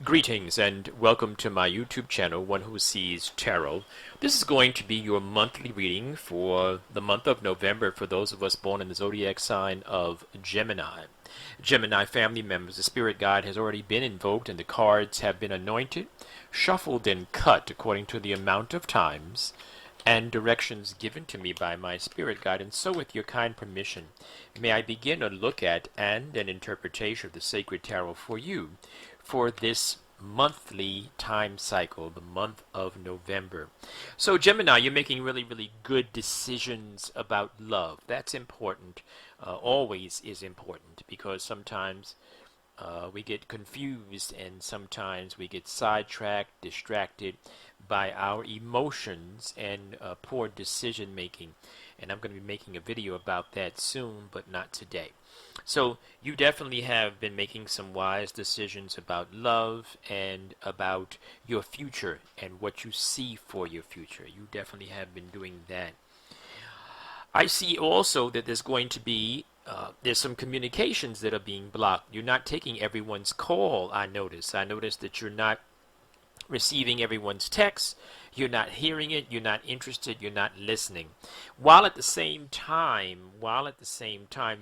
Greetings and welcome to my YouTube channel, One Who Sees Tarot. This is going to be your monthly reading for the month of November for those of us born in the zodiac sign of Gemini. Gemini family members, the spirit guide has already been invoked and the cards have been anointed, shuffled and cut according to the amount of times and directions given to me by my spirit guide, and so with your kind permission, may I begin a look at and an interpretation of the sacred tarot for you for this monthly time cycle, the month of November. So Gemini, you're making really good decisions about love. That's important, always is important, because sometimes we get confused and sometimes we get sidetracked, distracted by our emotions and poor decision making. And I'm going to be making a video about that soon, but not today. So you definitely have been making some wise decisions about love and about your future and what you see for your future. You definitely have been doing that. I see also that there's going to be there's some communications that are being blocked. You're not taking everyone's call, I notice. I notice that you're not receiving everyone's text, you're not hearing it, you're not interested, you're not listening. While at the same time,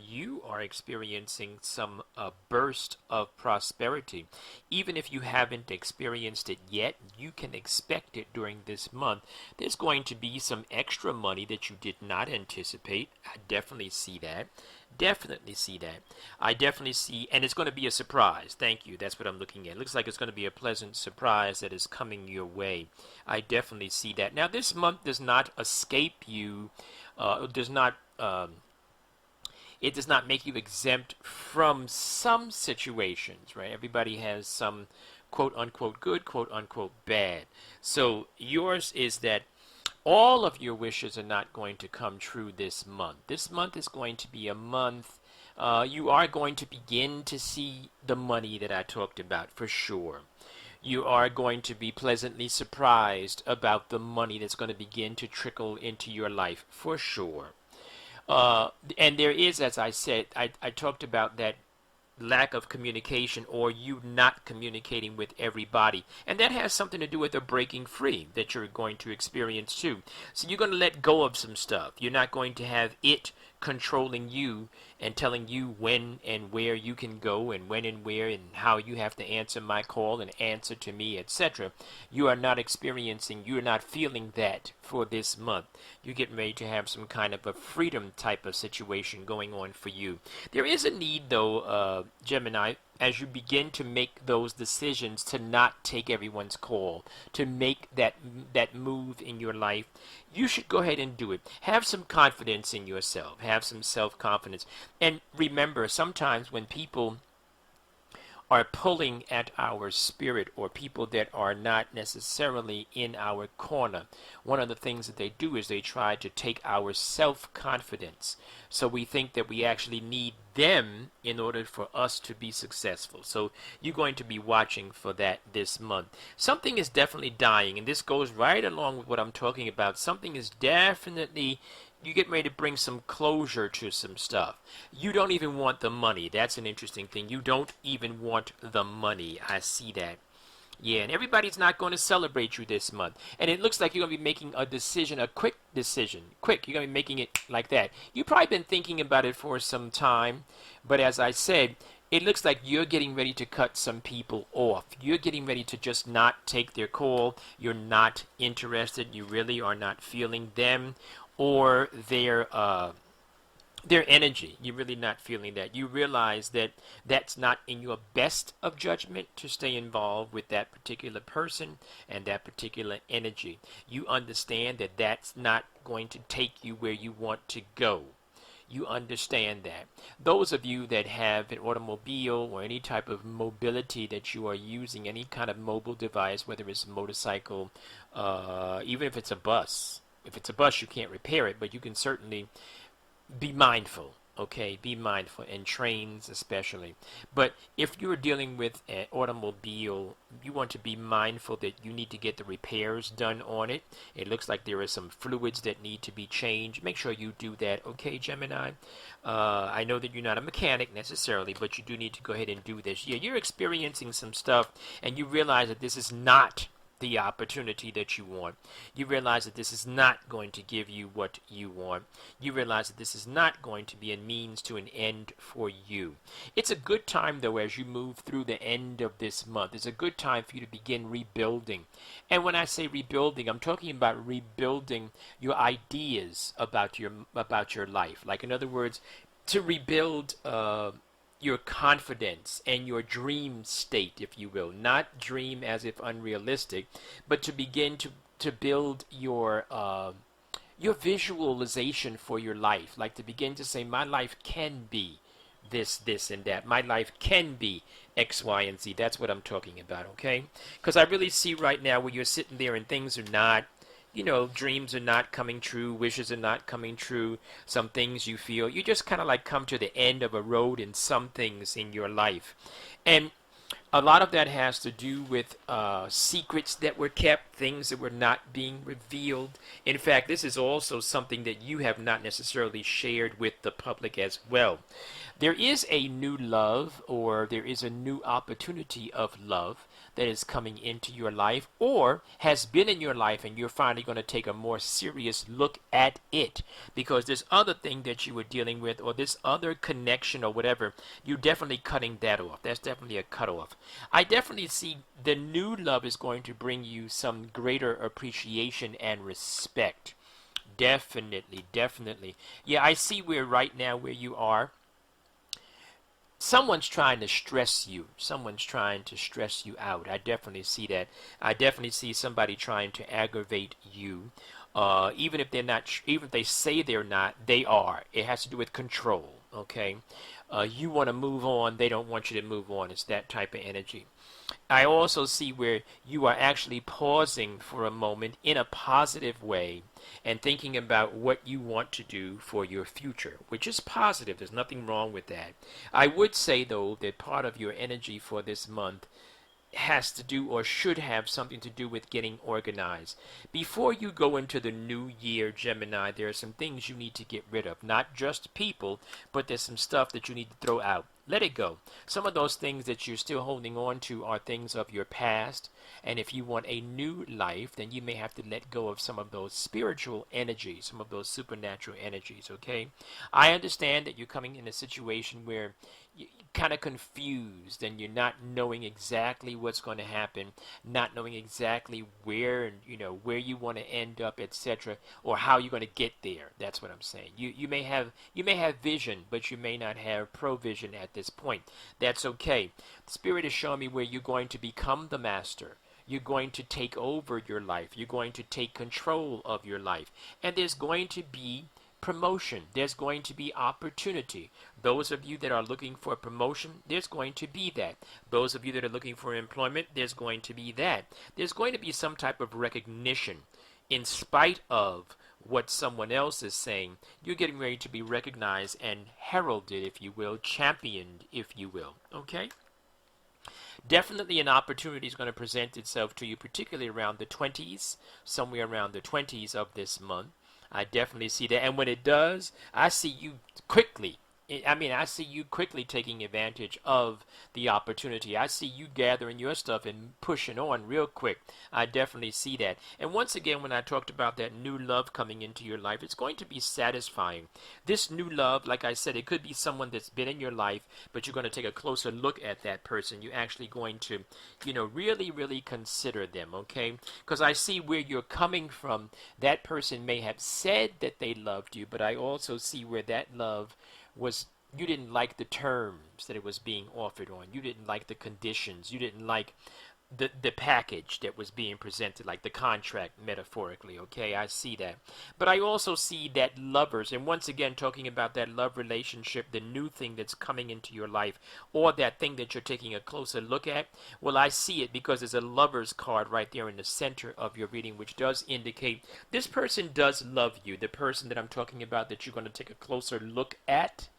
you are experiencing some burst of prosperity. Even if you haven't experienced it yet, you can expect it during this month. There's going to be some extra money that you did not anticipate. I definitely see that. I definitely see, and it's going to be a surprise. Thank you. That's what I'm looking at. It looks like it's going to be a pleasant surprise that is coming your way. I definitely see that. Now, this month does not escape you. It does not make you exempt from some situations, right? Everybody has some quote unquote good, quote unquote bad. So yours is that all of your wishes are not going to come true this month. This month is going to be a month you are going to begin to see the money that I talked about for sure. You are going to be pleasantly surprised about the money that's going to begin to trickle into your life for sure. And there is, as I said, I talked about that lack of communication or you not communicating with everybody. And that has something to do with a breaking free that you're going to experience too. So you're going to let go of some stuff. You're not going to have it controlling you and telling you when and where you can go and when and where and how you have to answer my call and answer to me, etc. You are not feeling that for this month. You're getting ready to have some kind of a freedom type of situation going on for you. There is a need though, Gemini, as you begin to make those decisions to not take everyone's call, to make that move in your life, you should go ahead and do it. Have some confidence in yourself. Have some self-confidence. And remember, sometimes when people are pulling at our spirit or people that are not necessarily in our corner, one of the things that they do is they try to take our self-confidence. So we think that we actually need them in order for us to be successful. So you're going to be watching for that this month. Something is definitely dying, and this goes right along with what I'm talking about. Something is definitely, you get ready to bring some closure to some stuff. You don't even want the money. That's an interesting thing. You don't even want the money. I see that. Yeah, and everybody's not going to celebrate you this month. And it looks like you're going to be making a decision, a quick decision. Quick, you're going to be making it like that. You've probably been thinking about it for some time. But as I said, it looks like you're getting ready to cut some people off. You're getting ready to just not take their call. You're not interested. You really are not feeling them or their energy. You're really not feeling that. You realize that that's not in your best of judgment to stay involved with that particular person and that particular energy. You understand that that's not going to take you where you want to go. You understand that. Those of you that have an automobile or any type of mobility that you are using, any kind of mobile device, whether it's a motorcycle, even if it's a bus. If it's a bus, you can't repair it, but you can certainly be mindful. Okay, be mindful, in trains especially. But if you're dealing with an automobile, you want to be mindful that you need to get the repairs done on it. It looks like there are some fluids that need to be changed. Make sure you do that, okay, Gemini? I know that you're not a mechanic necessarily, but you do need to go ahead and do this. Yeah, you're experiencing some stuff, and you realize that this is not the opportunity that you want. You realize that this is not going to give you what you want. You realize that this is not going to be a means to an end for you. It's a good time, though, as you move through the end of this month. It's a good time for you to begin rebuilding. And when I say rebuilding, I'm talking about rebuilding your ideas about your life. Like, in other words, to rebuild your confidence and your dream state, if you will. Not dream as if unrealistic, but to begin to build your visualization for your life. Like to begin to say, my life can be this, this, and that. My life can be X, Y, and Z. That's what I'm talking about, okay? Because I really see right now where you're sitting there and things are not, dreams are not coming true, wishes are not coming true, some things you feel, you just kind of like come to the end of a road in some things in your life. And a lot of that has to do with secrets that were kept, things that were not being revealed. In fact, this is also something that you have not necessarily shared with the public as well. There is a new love, or there is a new opportunity of love that is coming into your life or has been in your life, and you're finally going to take a more serious look at it, because this other thing that you were dealing with, or this other connection or whatever, you're definitely cutting that off. That's definitely a cutoff. I definitely see the new love is going to bring you some greater appreciation and respect. Definitely, definitely. Yeah, I see where right now where you are, someone's trying to stress you. Someone's trying to stress you out. I definitely see that. I definitely see somebody trying to aggravate you. Even if they're not, even if they say they're not, they are. It has to do with control. Okay, you want to move on. They don't want you to move on. It's that type of energy. I also see where you are actually pausing for a moment in a positive way and thinking about what you want to do for your future, which is positive. There's nothing wrong with that. I would say, though, that part of your energy for this month has to do or should have something to do with getting organized. Before you go into the new year, Gemini, there are some things you need to get rid of. Not just people, but there's some stuff that you need to throw out. Let it go. Some of those things that you're still holding on to are things of your past. And if you want a new life, then you may have to let go of some of those spiritual energies, some of those supernatural energies, okay? I understand that you're coming in a situation where you're kind of confused and you're not knowing exactly what's going to happen, not knowing exactly where and where you want to end up, etc., or how you're going to get there. That's what I'm saying. You may have vision, but you may not have provision at this point. That's okay. The Spirit is showing me where you're going to become the master. You're going to take over your life. You're going to take control of your life. And there's going to be promotion. There's going to be opportunity. Those of you that are looking for a promotion, there's going to be that. Those of you that are looking for employment, there's going to be that. There's going to be some type of recognition in spite of what someone else is saying. You're getting ready to be recognized and heralded, if you will, championed, if you will. Okay? Definitely an opportunity is going to present itself to you, particularly around the 20s, somewhere around the 20s of this month. I definitely see that. And when it does, I see you quickly. I see you quickly taking advantage of the opportunity. I see you gathering your stuff and pushing on real quick. I definitely see that. And once again, when I talked about that new love coming into your life, it's going to be satisfying. This new love, like I said, it could be someone that's been in your life, but you're going to take a closer look at that person. You're actually going to, really, really consider them, okay? Because I see where you're coming from. That person may have said that they loved you, but I also see where that love was, you didn't like the terms that it was being offered on. You didn't like the conditions. You didn't like the package that was being presented, like the contract, metaphorically, okay? I see that. But I also see that lovers, and once again talking about that love relationship, the new thing that's coming into your life, or that thing that you're taking a closer look at, well, I see it because there's a lover's card right there in the center of your reading, which does indicate this person does love you. The person that I'm talking about that you're going to take a closer look at,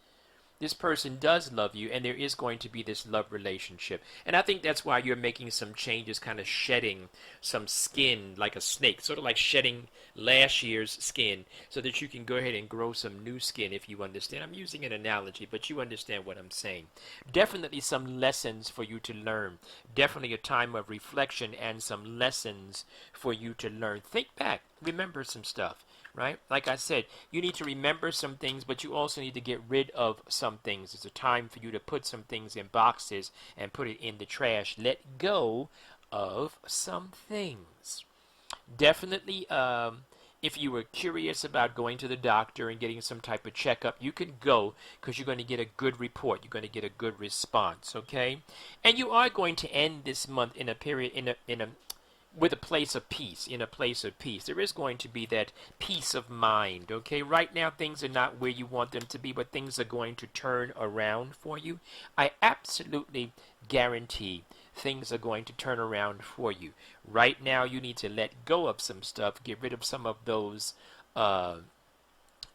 this person does love you, and there is going to be this love relationship. And I think that's why you're making some changes, kind of shedding some skin like a snake, sort of like shedding last year's skin so that you can go ahead and grow some new skin, if you understand. I'm using an analogy, but you understand what I'm saying. Definitely some lessons for you to learn. Definitely a time of reflection and some lessons for you to learn. Think back, remember some stuff. Right? Like I said, you need to remember some things, but you also need to get rid of some things. It's a time for you to put some things in boxes and put it in the trash. Let go of some things. Definitely, if you were curious about going to the doctor and getting some type of checkup, you can go because you're going to get a good report. You're going to get a good response, okay? And you are going to end this month in a period, in a with a place of peace, in a place of peace. There is going to be that peace of mind, okay? Right now, things are not where you want them to be, but things are going to turn around for you. I absolutely guarantee things are going to turn around for you. Right now, you need to let go of some stuff, get rid of some of those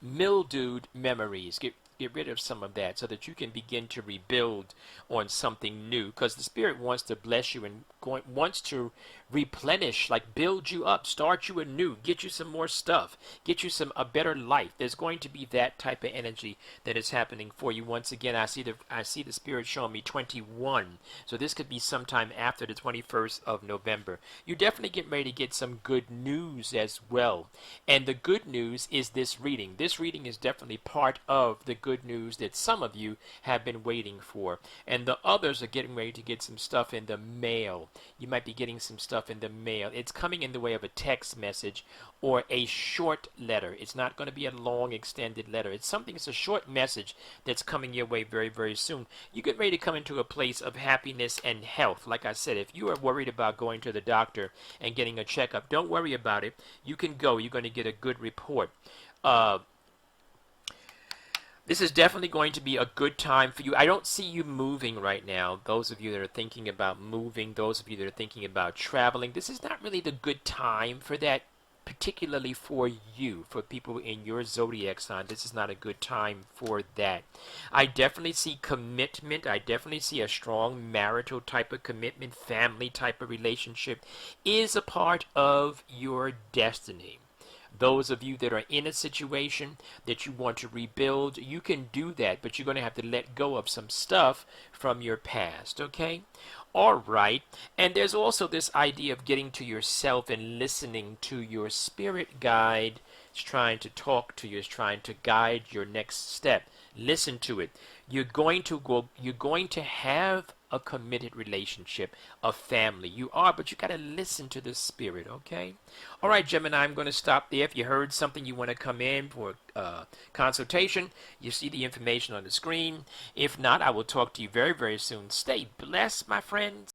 mildewed memories. Get rid of some of that so that you can begin to rebuild on something new, because the Spirit wants to bless you and wants to replenish, like build you up, start you anew, get you some more stuff, get you a better life. There's going to be that type of energy that is happening for you. Once again, I see the Spirit showing me 21, so this could be sometime after the 21st of November. You definitely get ready to get some good news as well, and the good news is this reading. This reading is definitely part of the good news that some of you have been waiting for, and the others are getting ready to get some stuff in the mail. You might be getting some stuff in the mail. It's coming in the way of a text message or a short letter. It's not going to be a long extended letter. It's a short message that's coming your way very, very soon. You get ready to come into a place of happiness and health. Like I said, if you are worried about going to the doctor and getting a checkup, don't worry about it. You can go. You're going to get a good report. This is definitely going to be a good time for you. I don't see you moving right now. Those of you that are thinking about moving, those of you that are thinking about traveling, this is not really the good time for that, particularly for you, for people in your zodiac sign. This is not a good time for that. I definitely see commitment. I definitely see a strong marital type of commitment, family type of relationship is a part of your destiny. Those of you that are in a situation that you want to rebuild, you can do that, but you're going to have to let go of some stuff from your past, okay? All right. And there's also this idea of getting to yourself and listening to your spirit guide. It's trying to talk to you. It's trying to guide your next step. Listen to it. You're going to have a committed relationship, a family. You are, but you got to listen to the Spirit, okay? All right, Gemini, I'm going to stop there. If you heard something you want to come in for consultation, you see the information on the screen. If not, I will talk to you very, very soon. Stay blessed, my friends.